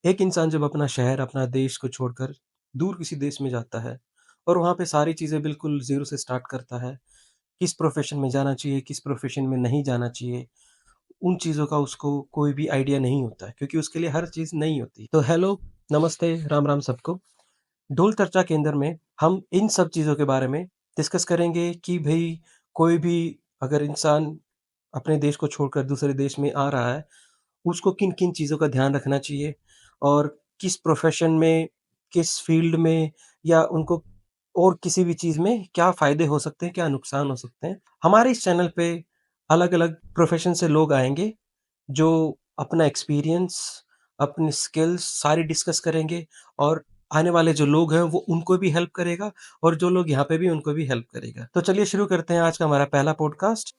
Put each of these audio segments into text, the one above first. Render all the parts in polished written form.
एक इंसान जब अपना शहर, अपना देश को छोड़कर दूर किसी देश में जाता है और वहाँ पे सारी चीज़ें बिल्कुल ज़ीरो से स्टार्ट करता है, किस प्रोफ़ेशन में जाना चाहिए, किस प्रोफ़ेशन में नहीं जाना चाहिए, उन चीज़ों का उसको कोई भी आइडिया नहीं होता है क्योंकि उसके लिए हर चीज़ नई होती है। तो हेलो, नमस्ते, राम राम सबको। ढोल चर्चा केंद्र में हम इन सब चीज़ों के बारे में डिस्कस करेंगे कि भई कोई भी अगर इंसान अपने देश को छोड़कर दूसरे देश में आ रहा है, उसको किन-किन चीज़ों का ध्यान रखना चाहिए और किस प्रोफ़ेशन में, किस फ़ील्ड में या उनको और किसी भी चीज़ में क्या फ़ायदे हो सकते हैं, क्या नुकसान हो सकते हैं। हमारे इस चैनल पे अलग-अलग प्रोफ़ेशन से लोग आएँगे, जो अपना एक्सपीरियंस, अपनी स्किल्स सारी डिस्कस करेंगे और आने वाले जो लोग हैं, वो उनको भी हेल्प करेगा और जो लोग यहाँ पे भी उनको भी हेल्प करेगा। तो चलिए शुरू करते हैं आज का हमारा पहला पॉडकास्ट।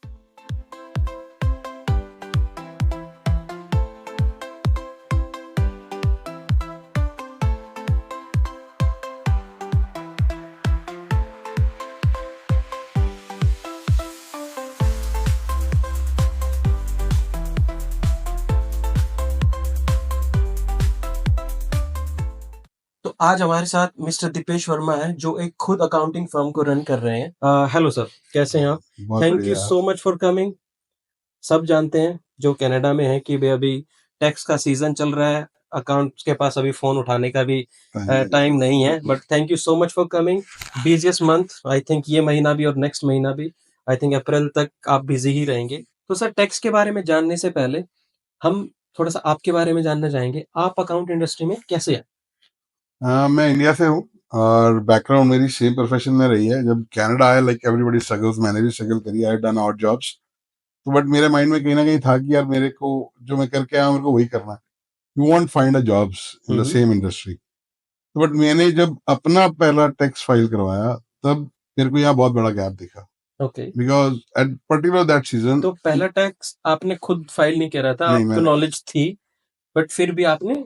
तो आज हमारे साथ मिस्टर दीपेश वर्मा हैं, जो एक खुद अकाउंटिंग फ़र्म को रन कर रहे हैं। हेलो सर, कैसे हैं आप? बहुत थैंक यू बढ़िया। सो मच फॉर कमिंग। सब जानते हैं, जो कनाडा में हैं कि भई अभी टैक्स का सीज़न चल रहा है, अकाउंट्स के पास अभी फ़ोन उठाने का भी टाइम नहीं है, but thank you so much for coming. Busiest month I think ये महीना भी और नेक्स्ट महीना भी, आई थिंक अप्रैल तक आप बिज़ी ही रहेंगे। तो सर टैक्स के बारे में जानने से पहले, हम थोड़ा-सा आपके बारे में जानना चाहेंगे। आप अकाउंट इंडस्ट्री में कैसे हैं? मैं इंडिया से हूँ और बैकग्राउंड मेरी सेम प्रोफेशन में रही है। जब कनाडा आया, लाइक एवरीबॉडी स्ट्रगल्स, मैंने भी स्ट्रगल करी। I done odd jobs. तो बट मेरे माइंड में कहीं ना कहीं था कि यार मेरे को जो मैं करके आया हूं, मेरे को वही करना है। You want find a jobs in hmm, the hmm. Same industry. तो बट मैंने जब अपना पहला टैक्स फाइल करवाया, तब मेरे को यहाँ बहुत बड़ा गैप दिखा। Okay. Because at particular that season, तो पहला टैक्स आपने खुद फाइल नहीं करा था, नहीं, आपको मैंने नॉलेज थी, बट फिर भी आपने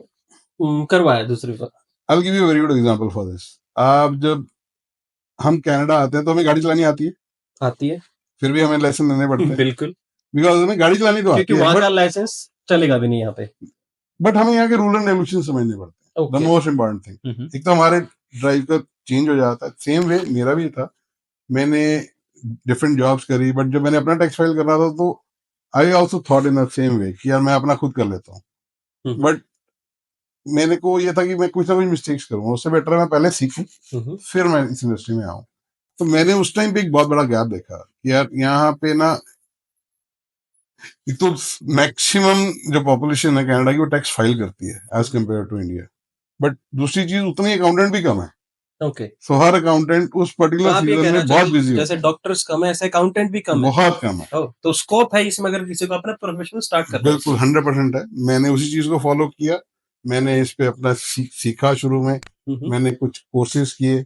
करवाया दूसरी बार। I will give you very good example for this. आप जब हम कनाडा आते हैं तो हमें गाड़ी चलानी आती है, आती है? फिर भी हमें लाइसेंस लेने पड़ते हैं। बिल्कुल, बिकॉज हमें गाड़ी चलानी तो क्योंकि आती है, वहाँ का बट लाइसेंस चलेगा भी नहीं यहाँ पे। हमें यहाँ के रूल एंड रेगुलेशन समझने पड़ते हैं। The okay. Most important thing. Hmm, hmm. एक तो हमारे ड्राइव का चेंज हो जाता है। सेम वे मेरा भी था। मैंने डिफरेंट जॉब्स करी, बट जब मैंने अपना टैक्स फाइल कर रहा था, तो I also thought in the same way कि यार मैं अपना खुद कर लेता हूँ। हुँ, हुँ। बट मेरे को ये था कि मैं कुछ ना कुछ मिस्टेक्स करूंगा, उससे बेटर है मैं पहले सीखूं, हुँ, हुँ। फिर मैं इस इंडस्ट्री में आऊँ। तो मैंने उस टाइम पे एक बहुत बड़ा गैप देखा कि यार यहाँ पे ना, एक तो मैक्सिमम जो पॉपुलेशन है कनाडा की, वो टैक्स फाइल करती है hmm, as hmm. Compare to India. But दूसरी चीज, उतनी अकाउंटेंट भी कम है। ओके। सो हर अकाउंटेंट उस तो पर्टिकुलर आप ये सीजन कहना में बहुत चाहेंगे बिजी जैसे होता है। डॉक्टर्स कम है, ऐसे अकाउंटेंट भी कम है? बहुत कम है। ओह! तो स्कोप है इसमें अगर किसी को अपना प्रोफेशन स्टार्ट करना है बिल्कुल तो। 100% है। मैंने उसी चीज को फॉलो किया। मैंने इस पे अपना सीखा शुरू में। हुँ, हुँ। मैंने कुछ कोर्सेज किए।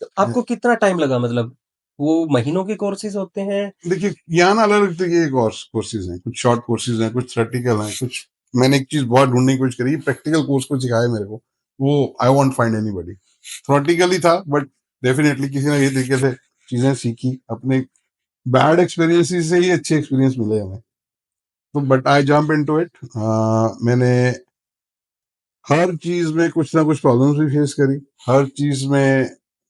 तो आपको कितना टाइम लगा मतलब? वो महीनों के कोर्सेज़ होते हैं? देखिए, यहाँ ना अलग अलग तरीके के कोर्सेज हैं। कुछ शॉर्ट कोर्सेज हैं, कुछ थ्योरेटिकल हैं, कुछ मैंने एक चीज बहुत ढूंढने की कोशिश करी, प्रैक्टिकल कोर्स को सिखाया मेरे को। वो I want find any buddy. Theoretically था, बट डेफिनेटली किसी ना किसी तरीके से चीजें सीखी। अपने बैड एक्सपीरियंस से ही अच्छे एक्सपीरियंस मिले हमें। तो but I jump into it. मैंने हर चीज में कुछ ना कुछ प्रॉब्लम्स भी फेस करी। हर चीज में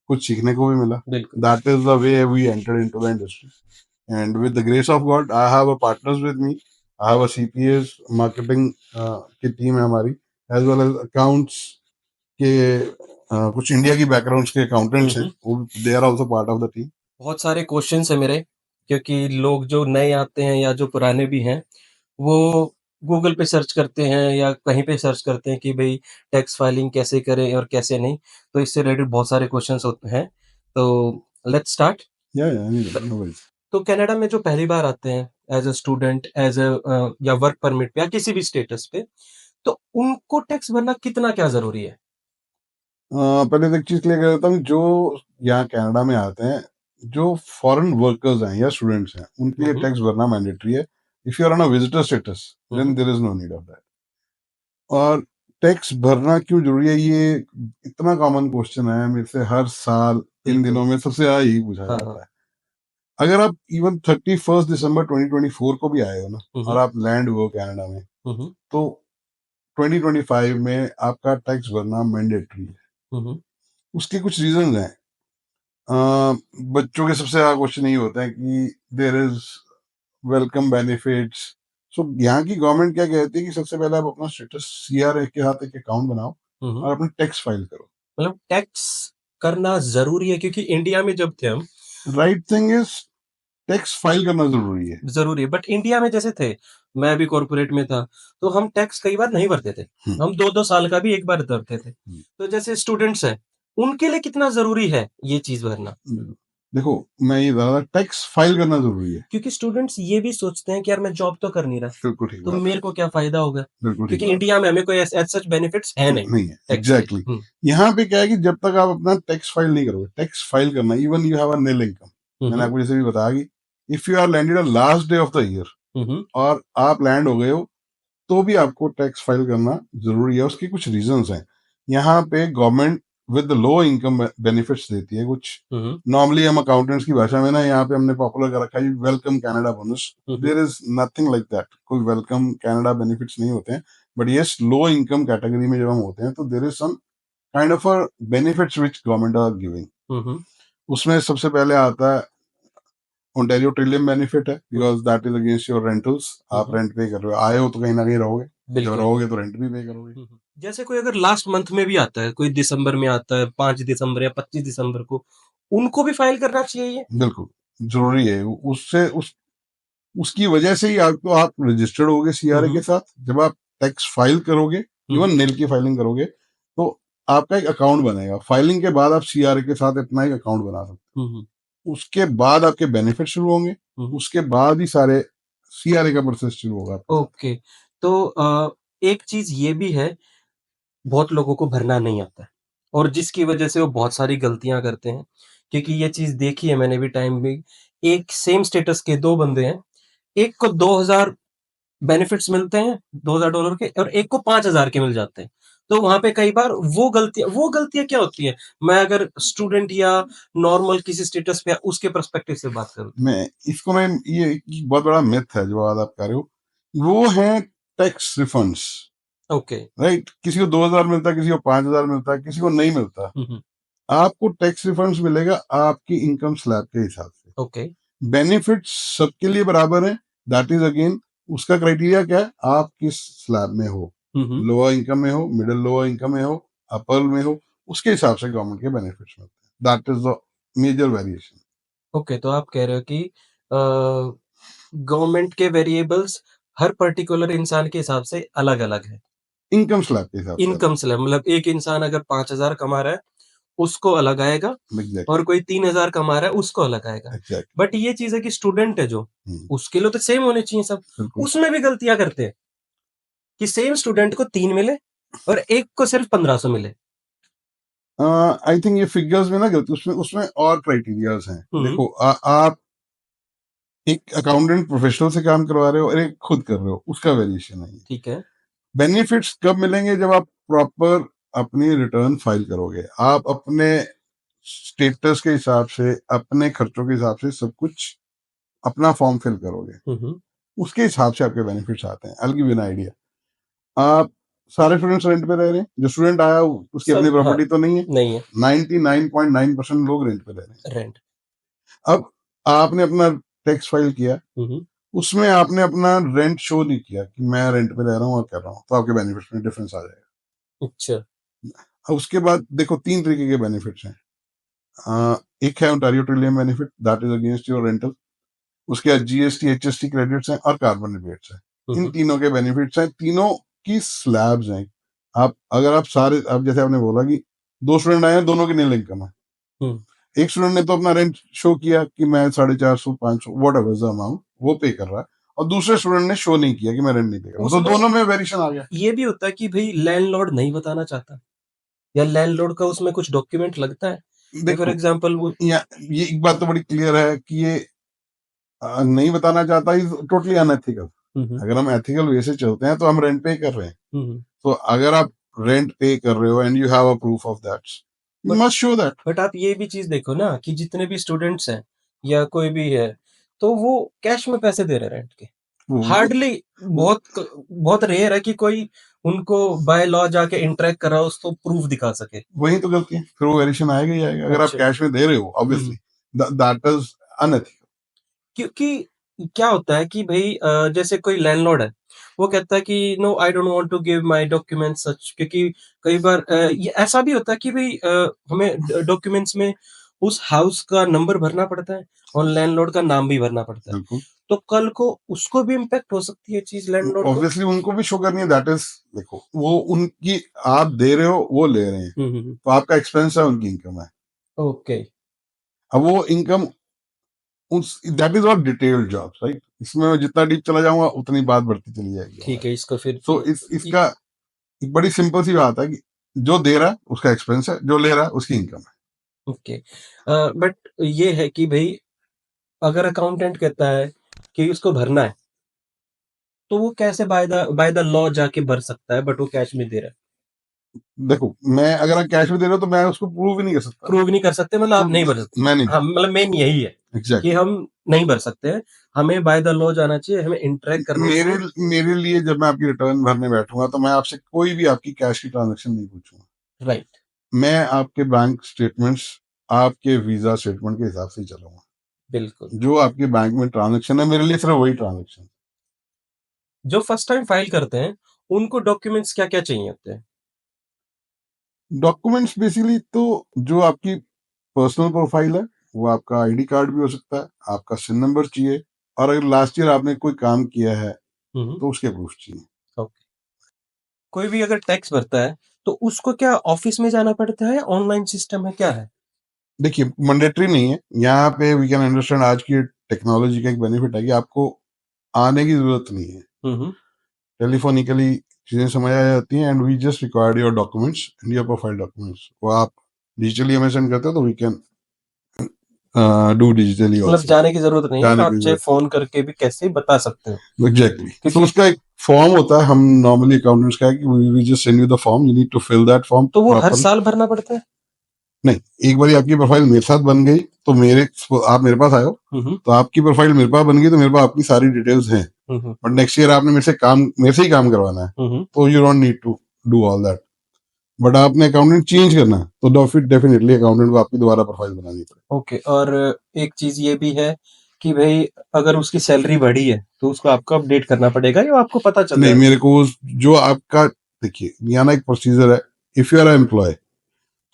कुछ सीखने को भी मिला। बिल्कुल। That is the way we enter into the industry. And with the grace of God, I have a partners with me. I have a CPS marketing की टीम है हमारी, एज वेल एज अकाउंट्स के कुछ India की backgrounds के हुँ, accountants हैं, हुँ। वो they are also part of the team. बहुत सारे क्वेश्चन्स हैं मेरे, क्योंकि लोग जो नए आते हैं या जो पुराने भी हैं, वो गूगल पे सर्च करते हैं या कहीं पे सर्च करते हैं कि भई टैक्स फाइलिंग कैसे करें और कैसे नहीं। तो इससे रिलेटेड बहुत सारे क्वेश्चन्स होते हैं। तो लेट्स स्टार्ट। या एनी ब नो वरीज। तो कनाडा में जो पहली बार आते हैं एज़ अ स्टूडेंट, एज़ या वर्क परमिट पे या किसी भी स्टेटस पे, तो उनको टैक्स भरना कितना क्या ज़रूरी है? पहले तो एक चीज क्लियर कर देता हूँ। जो यहाँ कनाडा में आते हैं, जो फॉरेन वर्कर्स हैं या स्टूडेंट्स हैं, उनके हुँ, लिए हुँ। टैक्स भरना मैंडेटरी है। If you are on a visitor status, hmm, then hmm. There is no need of that. और टैक्स भरना क्यों जरूरी है, ये इतना कॉमन क्वेश्चन है, मेरे से हर साल इन बिल्कुल। दिनों में सबसे ज्यादा यही पूछा हाँ, हाँ। जाता है। अगर आप इवन 31 दिसंबर 2024 को भी आए हो ना, हुँ, और हुँ। आप लैंड हुए हो कनाडा में, हुँ, हुँ। तो 2025 में आपका टैक्स भरना मैंडेटरी है। हम्म, उसके कुछ रीजन हैं। बच्चों के सबसे ज्यादा क्वेश्चन यही होता है कि देर इज वेलकम बेनिफिट्स। सो यहाँ की गवर्नमेंट क्या कहती है कि सबसे पहले आप अपना स्टेटस सीआरए के साथ एक अकाउंट बनाओ हम्म। और अपना टैक्स फाइल करो। मतलब टैक्स करना जरूरी है, क्योंकि इंडिया में जब थे हम, right thing is tax file करना जरूरी है। जरूरी है, बट इंडिया में जैसे थे, मैं भी कॉर्पोरेट में था, तो हम टैक्स कई बार नहीं भरते थे। हम्म, हम 2-2 साल का भी एक बार भरते थे। हम्म, तो जैसे स्टूडेंट्स हैं, उनके लिए कितना जरूरी है ये चीज भरना? देखो, मैं ये बता रहा टैक्स फाइल करना जरूरी है। क्योंकि स्टूडेंट्स ये भी सोचते हैं कि यार मैं जॉब तो कर नहीं रहा, बिल्कुल ठीक तो बात है। मेरे को क्या फायदा होगा? बिल्कुल ठीक क्योंकि बात इंडिया में हमें कोई एज सच बेनिफिट्स है है। नहीं नहीं है, टैक्स के। एग्जैक्टली यहाँ पे क्या है कि जब तक आप अपना टैक्स फाइल नहीं करोगे, टैक्स फाइल करना, even you have a nil income. मैंने हम्म, आपको जैसे भी बताया कि if you are landed a last day of the year hmm, और आप लैंड हो गए हो, तो भी आपको टैक्स फाइल करना जरूरी है। उसके कुछ रीजंस हैं। यहाँ पे government with low income benefits देती है कुछ। हम्म, नॉर्मली हम अकाउंटेंट्स की भाषा में ना, यहाँ पे हमने पॉपुलर कर रखा है welcome Canada bonus. Hmm. There is nothing like that, कोई वेलकम कनाडा बेनिफिट्स नहीं होते हैं। But yes, low income category में जब हम होते हैं तो there is some kind of a benefits which government are giving. Hmm, उसमें सबसे पहले आता है ओंटारियो ट्रिलियम बेनिफिट है, hmm, because that is against your rentals. आप हम्म, रेंट पे कर रहे हो, आए हो तो कहीं ना कहीं रहोगे। जब बिल्कुल। रहोगे तो रेंट भी पे करोगे। जैसे कोई अगर लास्ट मंथ में भी आता है, कोई दिसंबर में आता है, 5 दिसंबर या 25 दिसंबर को, उनको भी फाइल करना चाहिए ये? बिल्कुल जरूरी है। उससे उसकी वजह से ही आपको, आप रजिस्टर्ड होगे सीआरए के हम्म, साथ। जब आप टैक्स फाइल करोगे, इवन हम्म, निल की फाइलिंग करोगे, तो आपका एक अकाउंट बनेगा। फाइलिंग के बाद आप सीआरए के साथ अपना एक अकाउंट बना सकते हम्म, हो। उसके बाद आपके बेनिफिट शुरू होंगे। हम्म। उसके बाद ही सारे सीआरए का प्रोसेस शुरू होगा आपके साथ। ओके। तो एक चीज ये भी है, बहुत लोगों को भरना नहीं आता है, और जिसकी वजह से वो बहुत सारी गलतियां करते हैं। क्योंकि ये चीज देखी है मैंने भी, टाइम भी। एक सेम स्टेटस के दो बंदे हैं, एक को 2,000 बेनिफिट्स मिलते हैं, $2,000 के, और एक को 5,000 के मिल जाते हैं। तो वहां पे कई बार वो गलतियां क्या होती है? मैं अगर स्टूडेंट या नॉर्मल किसी स्टेटस पे उसके पर्सपेक्टिव से बात करूँ तो। मैं ये एक बहुत बड़ा मिथ है जो आज आप कर रहे हो, वो है टैक्स रिफंड्स। ओके। राइट, किसी को 2000 मिलता है, किसी को 5000 मिलता है, किसी को नहीं मिलता। हम्म। आपको टैक्स रिफंड्स मिलेगा आपकी इनकम स्लैब के हिसाब से। ओके। बेनिफिट्स सबके लिए बराबर है। दैट इज अगेन, उसका क्राइटेरिया क्या है, आप किस स्लैब में हो। हम्म। लोअर इनकम में हो, मिडिल लोअर इनकम में हो, अपर में हो, उसके हिसाब से गवर्नमेंट के बेनिफिट्स मिलते हैं। That is the major variation. Okay, तो आप कह रहे हो कि गवर्नमेंट के वेरिएबल्स हर पर्टिकुलर इंसान के हिसाब से अलग अलग है। इनकम स्लैब के हिसाब से अलग। इनकम स्लैब मतलब एक इंसान अगर 5,000 कमा रहा है, उसको अलग आएगा, एग्जैक्टली। और कोई 3,000 कमा रहा है, उसको अलग आएगा। एग्जैक्टली। बट ये चीज है कि स्टूडेंट है जो, उसके लिए तो सेम होने चाहिए सब। बिल्कुल। उसमें भी गलतियां करते हैं कि सेम स्टूडेंट को 3 मिले और एक को सिर्फ 1,500 मिले। आई थिंक ये फिगर्स में ना गलती, उसमें उसमें और क्राइटेरियाज हैं। हम्म। देखो, आप एक अकाउंटेंट प्रोफेशनल से काम करवा रहे हो और एक खुद कर रहे हो, उसका वेरिएशन है। ठीक है। बेनिफिट्स कब मिलेंगे, जब आप प्रॉपर अपनी रिटर्न फाइल करोगे। आप अपने स्टेटस के हिसाब से, अपने खर्चों के हिसाब से सब कुछ अपना फॉर्म फिल करोगे, हम्म। उसके हिसाब से आपके बेनिफिट्स आते हैं। I give you an idea. आप सारे स्टूडेंट्स रेंट पे रह रहे हैं, जो स्टूडेंट आया उसकी अपनी सब, हाँ। प्रॉपर्टी तो नहीं है। नहीं है। 99.9% लोग रेंट पे रह रहे हैं। रेंट। अब आपने अपना टैक्स फाइल किया, हम्म। उसमें आपने अपना रेंट शो नहीं किया कि मैं रेंट पे रह रहा हूँ और कर रहा हूँ, तो आपके बेनिफिट्स में डिफरेंस आ जाएगा। अच्छा। अब उसके बाद देखो, तीन तरीके के बेनिफिट्स हैं। एक है Ontario Trillium benefit, that is against your rental. उसके बाद जीएसटी एचएसटी क्रेडिट्स हैं और कार्बन रिबेट्स हैं। इन हम्म, तीनों के बेनिफिट्स हैं, तीनों की स्लैब्स हैं। आप अगर आप सारे, अब जैसे आपने बोला कि दो स्टूडेंट आए हैं, दोनों की नील इनकम है। हम्म। एक स्टूडेंट ने तो अपना रेंट शो किया कि मैं 450, 500 वट एवर अमाउंट वो पे कर रहा है, और दूसरे स्टूडेंट ने शो नहीं किया कि मैं रेंट नहीं पे कर रहा हूँ, तो उसमें दोनों में वेरिएशन आ गया। ये भी होता है कि भाई लैंडलॉर्ड नहीं बताना चाहता, या लैंडलॉर्ड का उसमें कुछ डॉक्यूमेंट लगता है, फॉर देखो, एग्जांपल वो। ये एक बात तो बड़ी क्लियर है कि ये नहीं बताना चाहता, इज टोटली अनएथिकल। हम्म, अगर हम एथिकल वे से चलते हैं तो हम रेंट पे कर रहे हैं। हम्म। तो अगर आप रेंट पे कर रहे हो and you have a proof of that, you but must show that. But आप ये भी चीज देखो ना कि जितने भी स्टूडेंट्स हैं या कोई भी है, तो वो कैश में पैसे दे रहे हैं रेंट के। हार्डली बहुत रेयर है कि कोई उनको बाय लॉ जाके इंटरेक्ट कर रहा हो, उसको प्रूफ दिखा सके। वही तो गलती है, फिर वो वेरिएशन आएगा ही आएगा। अगर आप अच्छा। कैश में दे रहे हो ऑब्वियसली दैट इज अनएथिकल। क्योंकि क्या होता है कि भई जैसे कोई लैंडलॉर्ड है, वो कहता है कि no I don't want to give my documents such, क्योंकि कई बार ये ऐसा भी होता है कि भई हमें डॉक्यूमेंट्स में उस हाउस का नंबर भरना पड़ता है और लैंडलॉर्ड का नाम भी भरना पड़ता है। बिल्कुल, तो कल को उसको भी इम्पैक्ट हो सकती है चीज़ लैंडलॉर्ड को? ऑब्वियसली उनको भी शो करनी है। दैट इज, देखो वो उनकी, आप दे रहे हो वो ले रहे हैं, हुँ, हुँ, हुँ। तो आपका एक्सपेंस है, उनकी इनकम है। ओके, अब वो इनकम उस, that is not detailed jobs, right? इसमें मैं जितना डीप चला जाऊंगा उतनी बात बढ़ती चली जाएगी ठीक हमारी। है, इसको फिर सो इसका एक बड़ी सिंपल सी बात है कि जो दे रहा है उसका एक्सपेंस है, जो ले रहा है उसकी इनकम है। ओके। बट ये है कि भई अगर अकाउंटेंट कहता है कि उसको भरना है, तो वो कैसे बाय द लॉ जाके भर सकता है बट वो कैश में दे रहा है? देखो, मैं अगर आप कैश में दे रहे हो तो मैं उसको प्रूव ही नहीं कर सकता, प्रूव नहीं कर सकते, मतलब तो आप नहीं भर सकते। मैं नहीं हाँ, मतलब मेन यही है कि एग्जैक्टली। हम नहीं भर सकते हैं। हमें बाय द लॉ जाना चाहिए, हमें इंटरैक्ट करना मेरे चाहिए। मेरे लिए जब मैं आपकी रिटर्न भरने बैठूंगा तो मैं आपसे कोई भी आपकी कैश की ट्रांजैक्शन नहीं पूछूंगा। राइट, मैं आपके बैंक स्टेटमेंट्स, आपके वीजा स्टेटमेंट के हिसाब से ही चलूंगा। बिल्कुल। जो आपके बैंक में ट्रांजैक्शन है मेरे लिए सिर्फ वही ट्रांजैक्शन। जो फर्स्ट टाइम फाइल करते हैं, उनको डॉक्यूमेंट्स क्या-क्या चाहिए होते हैं? डॉक्यूमेंट्स बेसिकली तो जो आपकी पर्सनल प्रोफाइल है, वो आपका आईडी कार्ड भी हो सकता है, आपका सिन नंबर चाहिए, और अगर लास्ट ईयर आपने कोई काम किया है हुँ, हुँ। तो उसके प्रूफ चाहिए। ओके। कोई भी अगर टैक्स भरता है, तो उसको क्या ऑफिस में जाना पड़ता है, ऑनलाइन सिस्टम है, क्या है? देखिए, मैंडेटरी नहीं है यहाँ पे। वी कैन अंडरस्टैंड आज की टेक्नोलॉजी का एक बेनिफिट है कि आपको आने की जरूरत नहीं है, हुँ, हुँ। टेलीफोनिकली चीजें समझ आ जाती हैं, and we just required your documents and your profile documents, वो आप डिजिटली हमें सेंड करते हो तो वी कैन डू डिजिटली मतलब ऑल्सो। जाने की ज़रूरत नहीं है, जाने आप की चाहे जरूरत फ़ोन करके भी कैसे भी बता सकते हो। एग्जैक्टली। तो क्योंकि उसका एक फॉर्म होता है, हम नॉर्मली अकाउंटेंट्स का है कि we just send you the form, you need to fill that form तो वो हर प्रॉपरली। साल भरना पड़ता है? नहीं, एक बार आपकी प्रोफाइल मेरे साथ बन गई तो मेरे, आप मेरे पास आए हो हुँ, हुँ। तो आपकी प्रोफाइल मेरे पास बन गई तो मेरे पास आपकी सारी डिटेल्स हैं। हुँ, हुँ। बट नेक्स्ट ईयर आपने मेरे से ही काम करवाना है, हुँ, हुँ। तो you don't need to do all that. But आपने अकाउंटेंट चेंज करना है तो फिर डेफिनेटली अकाउंटेंट को आपकी दोबारा प्रोफाइल बनानी पड़ेगी। ओके, और एक चीज़ ये भी है कि भई अगर उसकी सैलरी बढ़ी है, तो उसको आपको अपडेट करना पड़ेगा या आपको पता चल नहीं, जाएगा? मेरे को जो आपका, देखिए यहाँ ना एक प्रोसीजर है। इफ यू आर एम्प्लॉय,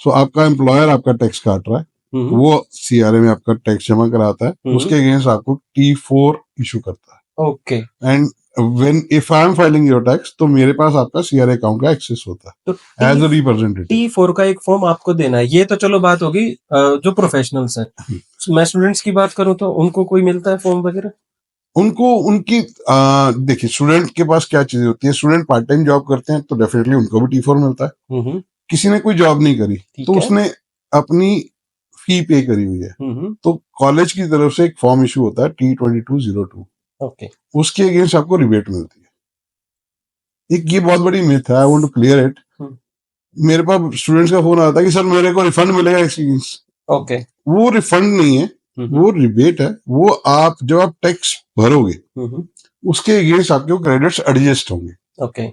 सो आपका एम्प्लॉयर आपका टैक्स काट रहा है, हुँ, हुँ। वो सीआरए में आपका टैक्स जमा कराता है, हुँ, हुँ। उसके अगेंस्ट आपको T4 इशू करता ओके, है। And when if I am filing your tax तो मेरे पास आपका सीआरए अकाउंट का एक्सेस होता तो है एज अ रिप्रेजेंटेटिव। T4 का एक फॉर्म आपको देना है। ये तो चलो बात होगी जो प्रोफेशनल्स हैं। मैं स्टूडेंट्स की बात करूँ तो उनको कोई मिलता है फॉर्म वगैरह? उनको उनकी देखिए, स्टूडेंट के पास क्या चीजें होती है, स्टूडेंट पार्ट टाइम जॉब करते हैं तो डेफिनेटली उनको भी T4 मिलता है। हुँ, हुँ। किसी ने कोई जॉब नहीं करी तो ठीक है। उसने अपनी फी पे करी हुई है, हुँ, हुँ। तो कॉलेज की तरफ से एक फॉर्म इशू होता है T2202, ओके। उसके अगेंस्ट आपको रिबेट मिलती है। एक ये बहुत बड़ी मिथ है, I want to clear it. Hmm. मेरे पास स्टूडेंट्स का फोन आता है कि सर मेरे को रिफंड मिलेगा एक्सपीरियंस। ओके। वो रिफंड नहीं है, हुँ, हुँ। वो रिबेट है। वो आप जब आप टैक्स भरोगे हुँ, हुँ। उसके अगेंस्ट आपके क्रेडिट्स एडजस्ट होंगे। ओके,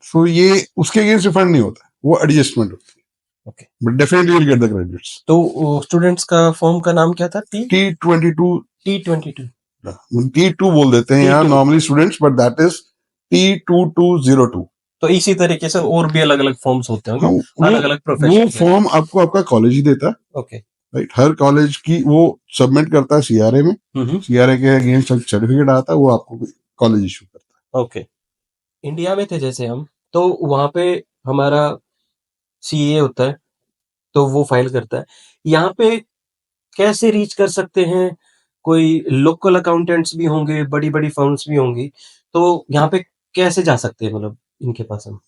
सो ये उसके अगेंस्ट रिफंड नहीं होता, वो एडजस्टमेंट होती ओके। है, but definitely will get the credits. तो स्टूडेंट्स का फॉर्म का नाम क्या था? T22, T22। T2 बोल देते हैं यहाँ T2। Normally students, but that is T2202। तो इसी तरीके से और भी अलग-अलग फॉर्म्स होते होंगे, हाँ, अलग-अलग वो प्रोफेशन में। फॉर्म आपको आपका कॉलेज ही देता है, ओके। राइट? हर कॉलेज की वो सबमिट करता है सीआरए में, हुँ, हुँ। सीआरए के अगेंस्ट सर्टिफिकेट आता है, वो आपको कॉलेज इशू करता ओके। इंडिया में थे जैसे हम, तो वहाँ पे हमारा सीए होता है, तो वो फाइल करता है। यहाँ पे कैसे रीच कर सकते हैं? कोई लोकल अकाउंटेंट्स भी होंगे, बड़ी-बड़ी फर्म्स भी होंगी, तो यहाँ पे कैसे जा सकते हैं मतलब इनके पास हम? है।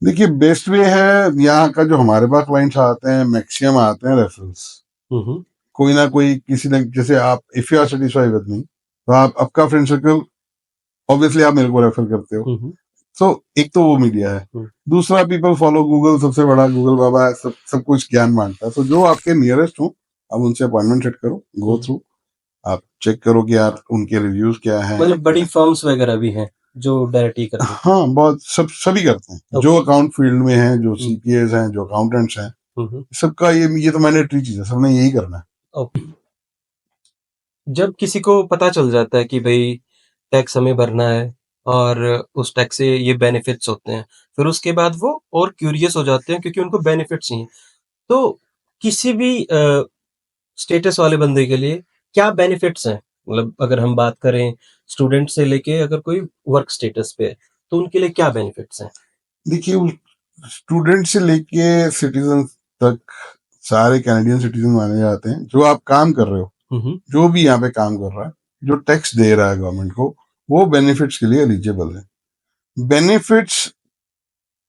देखिए, बेस्ट वे है, यहाँ का जो हमारे पास क्लाइंट्स आते हैं मैक्सिमम आते हैं रेफरेंस। हुँ, हुँ। कोई ना कोई किसी ने, जैसे आप if you are satisfied with me तो आप आपका फ्रेंड सर्कल, ऑब्वियसली आप मेरे को रेफर करते हो। हुँ, हुँ। सो एक तो वो मीडिया है, हुँ। दूसरा पीपल फॉलो गूगल, सबसे बड़ा गूगल बाबा है, सब सब कुछ ज्ञान मांगता है। तो जो आपके नियरेस्ट हो आप उनसे अपॉइंटमेंट सेट करो, गो हुँ। थ्रू, आप चेक करो कि यार उनके रिव्यूज क्या हैं। मतलब बड़ी फर्म्स वगैरह भी हैं जो डायरेक्टली कर देती हाँ, बहुत सभी करते हैं, हैं। जो अकाउंट फील्ड में हैं, जो हुँ, सीपीएज हैं, जो अकाउंटेंट्स हैं, हुँ। सबका ये तो मैंडेटरी चीज है, सबने यही करना है। ओके। जब किसी को पता चल जाता है कि भई टैक्स हमें भरना है और उस टैक्स से ये बेनिफिट्स होते हैं, फिर उसके बाद वो और क्यूरियस हो जाते हैं क्योंकि उनको बेनिफिट्स चाहिए। तो किसी भी स्टेटस वाले बंदे के लिए क्या बेनिफिट्स हैं? मतलब अगर हम बात करें स्टूडेंट से लेके अगर कोई वर्क स्टेटस पे है, तो उनके लिए क्या बेनिफिट्स हैं? देखिए, स्टूडेंट से लेके सिटीजन तक सारे कैनेडियन सिटीजन माने जाते हैं। जो आप काम कर रहे हो, हुँ, हुँ। जो भी यहाँ पे काम कर रहा है, जो टैक्स दे रहा है गवर्नमेंट को, वो बेनिफिट्स के लिए एलिजिबल है। बेनिफिट्स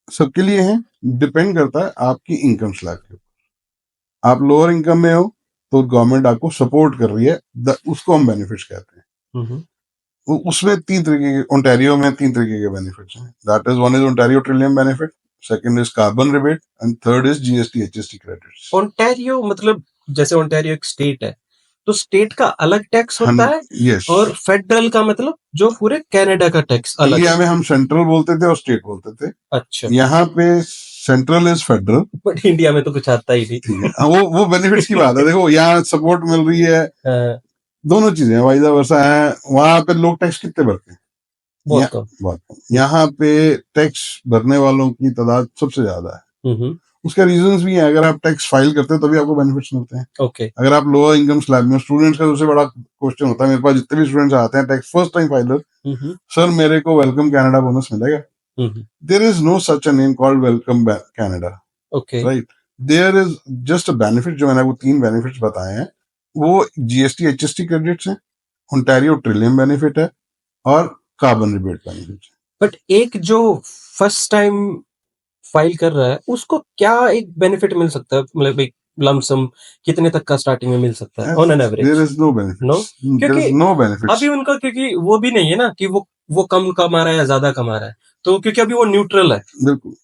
सबके लिए हैं, डिपेंड करता है आपकी इनकम स्लैब के ऊपर। आप लोअर इनकम में हो तो गवर्नमेंट आपको सपोर्ट कर रही है, उसको हम बेनिफिट्स कहते हैं। हुँ, हुँ। उसमें तीन तरीके के, ओंटारियो में तीन तरीके के बेनिफिट्स हैं। That is, one is Ontario Trillium benefit, second is carbon rebate and third is GST HST credits. Ontario मतलब जैसे ओंटारियो एक स्टेट है, तो स्टेट का अलग टैक्स होता है यस, और फेडरल का मतलब जो पूरे कनाडा का टैक्स अलग इंडिया है। में हम सेंट्रल बोलते थे और स्टेट बोलते थे। अच्छा, यहाँ पे central is federal. But India में तो कुछ आता ही ठीक नहीं। है, वो बेनिफिट्स की बात है। देखो, यहाँ सपोर्ट मिल रही है, हाँ, दोनों चीजें वाइस वर्सा है। वहां पे लोग टैक्स कितने भरते हैं? बहुत यहाँ कम। बहुत कम। हुँ, यहाँ पे टैक्स भरने वालों की तादाद सबसे ज्यादा है। हुँ, हुँ। उसके रीजंस भी हैं। अगर आप टैक्स फाइल करते हो तभी आपको बेनिफिट्स मिलते हैं। ओके। अगर आप लोअर इनकम स्लैब में, स्टूडेंट्स का सबसे बड़ा क्वेश्चन होता है, मेरे पास जितने भी स्टूडेंट्स आते हैं tax first time filer, hmm, hmm. Sir मेरे को वेलकम कनाडा बोनस मिलेगा? Hmm, hmm. There is no such a name called welcome Canada, okay. Right? There is just a benefit. जो मैंने वो तीन बेनिफिट्स बताए हैं, वो जीएसटी एचएसटी क्रेडिट्स हैं, ओंटारियो ट्रिलियम बेनिफिट है, और कार्बन रिबेट बेनिफिट है। बट एक जो फर्स्ट टाइम फाइल कर रहा है, उसको क्या एक बेनिफिट मिल सकता है? मतलब एक लम्प सम कितने तक का स्टार्टिंग में मिल सकता है on an there average? Is no no? Benefits, there क्योंकि इज नो बेनिफिट्स। अभी उनका क्योंकि वो भी नहीं है ना कि वो कम कमा रहा है या ज़्यादा कमा रहा है। तो क्योंकि अभी वो न्यूट्रल है। बिल्कुल।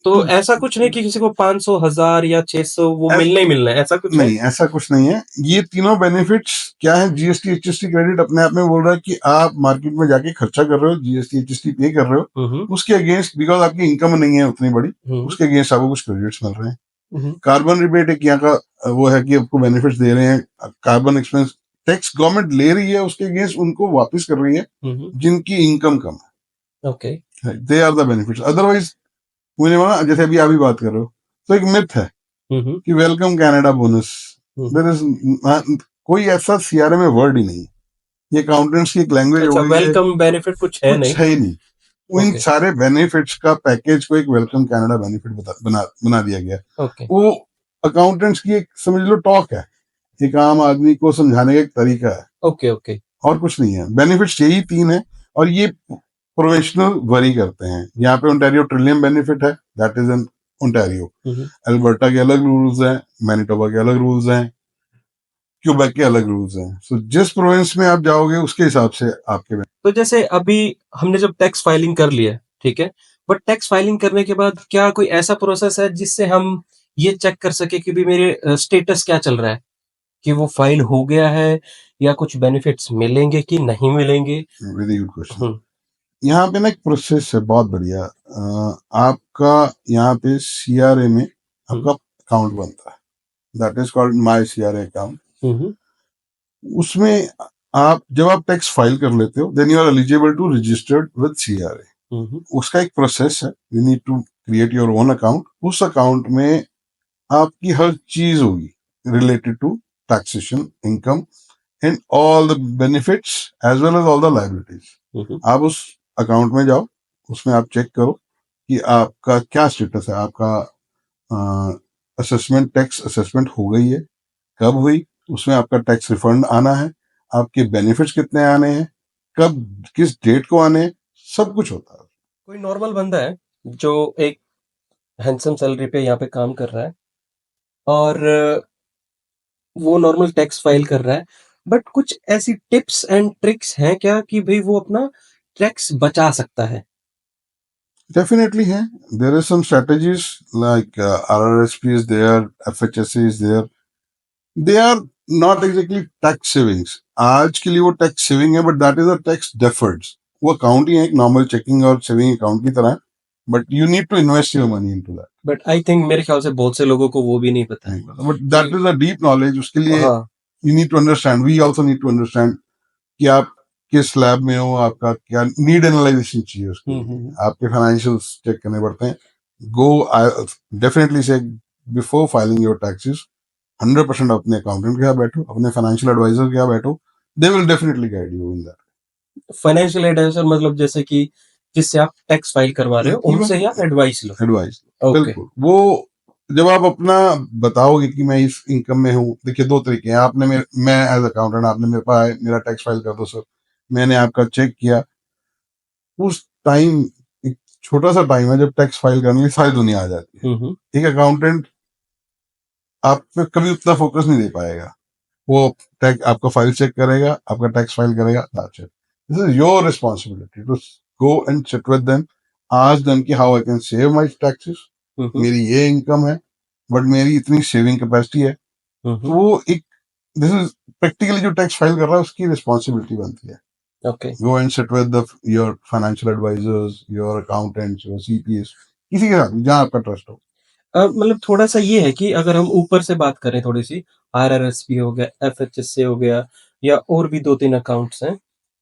तो तो ऐसा कुछ नहीं कि किसी को 500, 1000 या 600 वो ऐस- मिलना ही मिलना है, ऐसा कुछ है? नहीं, ऐसा कुछ नहीं है। ये तीनों बेनिफिट्स क्या है? जीएसटी एचएसटी क्रेडिट अपने आप में बोल रहा है कि आप मार्केट में जाके खर्चा कर रहे हो, जीएसटी एचएसटी पे कर रहे हो, हुँ, हुँ। उसके अगेंस्ट, बिकॉज आपकी इनकम नहीं है उतनी बड़ी, हुँ, उसके अगेंस्ट आपको कुछ क्रेडिट्स मिल रहे हैं। हुँ, कार्बन रिबेट एक यहाँ का वो है कि आपको बेनिफिट्स दे रहे हैं। कार्बन एक्सपेंस टैक्स गवर्नमेंट ले रही है, उसके अगेंस्ट उनको वापस कर रही है हुँ, हुँ। जिनकी इनकम कम ओके। है। They are the benefits. Otherwise, मुझे माना जैसे अभी आप ही बात कर रहे हो, तो एक मिथ है हुँ, हुँ। कि वेलकम कनाडा बोनस। हुँ, हुँ। देयर इज कोई ऐसा सीआरए में वर्ड ही नहीं है। ये अकाउंटेंट्स की एक लैंग्वेज हो अच्छा गई है, वेलकम बेनिफिट कुछ है कुछ नहीं। है ही नहीं। इन ओके, सारे बेनिफिट्स का पैकेज को एक वेलकम कनाडा बेनिफिट बना दिया गया। ओके, वो अकाउंटेंट्स की एक, समझ लो, टॉक है, एक आम आदमी को समझाने का एक तरीका है, ओके, ओके। और कुछ नहीं है। बेनिफिट्स यही तीन है, और ये प्रोफेशनल वरी करते हैं। यहाँ पे ओंटारियो ट्रिलियम बेनिफिट है, that is an Ontario. Hmm, hmm. Alberta के अलग रूल्स हैं, मैनिटोबा के अलग रूल्स हैं, क्यूबेक के अलग रूल्स हैं। सो जिस प्रोविंस में आप जाओगे उसके हिसाब से आपके। तो जैसे अभी हमने जब टैक्स फाइलिंग कर लिया है, ठीक है? बट टैक्स फाइलिंग करने के बाद क्या कोई ऐसा प्रोसेस है जिससे हम ये चेक कर सकें कि भी मेरे स्टेटस क्या चल रहा है? कि वो फाइल हो गया है या कुछ बेनिफिट्स मिलेंगे कि नहीं मिलेंगे? Very good question. हुँ, यहाँ पे ना एक प्रोसेस है बहुत बढ़िया। आपका यहाँ पे सीआरए में हुँ, आपका अकाउंट बनता है, that is called my CRA account. Hmm, hmm, उसमें आप जब आप टैक्स फाइल कर लेते हो, then you are eligible to registered with CRA. Hmm, hmm, उसका एक प्रोसेस है, you need to create your own account. उस अकाउंट में आपकी हर चीज होगी related to taxation, income, and all the benefits as well as all the liabilities. Hmm, hmm. आप उस अकाउंट में जाओ, उसमें आप चेक करो कि आपका क्या स्टेटस है। आपका असेसमेंट, टैक्स असेसमेंट हो गई है, कब हुई, उसमें आपका टैक्स रिफंड आना है, आपके बेनिफिट्स कितने आने हैं, कब, किस डेट को आने हैं, सब कुछ होता है। कोई नॉर्मल बंदा है जो एक हैंडसम सैलरी पे यहाँ पे काम कर रहा है और वो नॉर्मल टैक्स फाइल कर रहा है, बट कुछ ऐसी टिप्स एंड ट्रिक्स हैं क्या कि भई वो अपना टैक्स बचा सकता है? Definitely है, there is some strategies like RRSP is there, FHSA is there. They are not exactly tax savings, आज के लिए वो टैक्स सेविंग है, but that is a tax deferreds. वो अकाउंट ही है एक नॉर्मल चेकिंग और सेविंग अकाउंट की तरह, but you need to invest your money into that. But I think मेरे ख्याल से बहुत से लोगों को वो भी नहीं पता है नहीं पता, बट दैट कि इज अ डीप नॉलेज। उसके लिए हाँ। You need to understand, we also need to understand कि आप किस स्लैब में हो, आपका क्या नीड एनालाइजेशन चाहिए उसके लिए, हम्म। आपके फाइनेंशियल्स चेक करने पड़ते हैं। गो, डेफिनेटली से बिफोर फाइलिंग योर टैक्सेस 100% अपने अकाउंटेंट के यहाँ बैठो, अपने फाइनेंशियल एडवाइजर के यहाँ बैठो, they will definitely guide you in financial advisor मतलब जैसे कि जिससे आप टैक्स फाइल करवा रहे हो दैट। उनसे ही आप एडवाइस लो। Advice, okay. बिल्कुल। वो जब आप अपना बताओगे कि मैं इस इनकम में हूँ, देखिए दो तरीके हैं। आपने मैं एज अकाउंटेंट, आपने मेरे पास आए, मेरा टैक्स फाइल कर दो सर, मैंने आपका चेक किया। उस टाइम एक छोटा सा टाइम है जब टैक्स फाइल करने की सारी दुनिया आ जाती हम्म। है। एक अकाउंटेंट आप पे कभी उतना फोकस नहीं दे पाएगा। वो टैक्स आपका फाइल चेक करेगा, आपका टैक्स फाइल करेगा, that's it. This is your responsibility to go and sit with them, ask them कि how I can save my taxes. Hmm. मेरी ये इनकम है, बट मेरी इतनी सेविंग कैपेसिटी है। तो हम्म। वो एक, दिस इज प्रैक्टिकली जो टैक्स फाइल कर रहा है उसकी रिस्पॉन्सिबिलिटी बनती है। Okay. Go and sit with your financial advisors, your accountants, your CPS, किसी के साथ जहाँ आपका ट्रस्ट हो। मतलब थोड़ा-सा ये है कि अगर हम ऊपर से बात करें थोड़ी-सी, आरआरएसपी हो गया, एफएचएसए हो गया या और भी 2-3 अकाउंट्स हैं,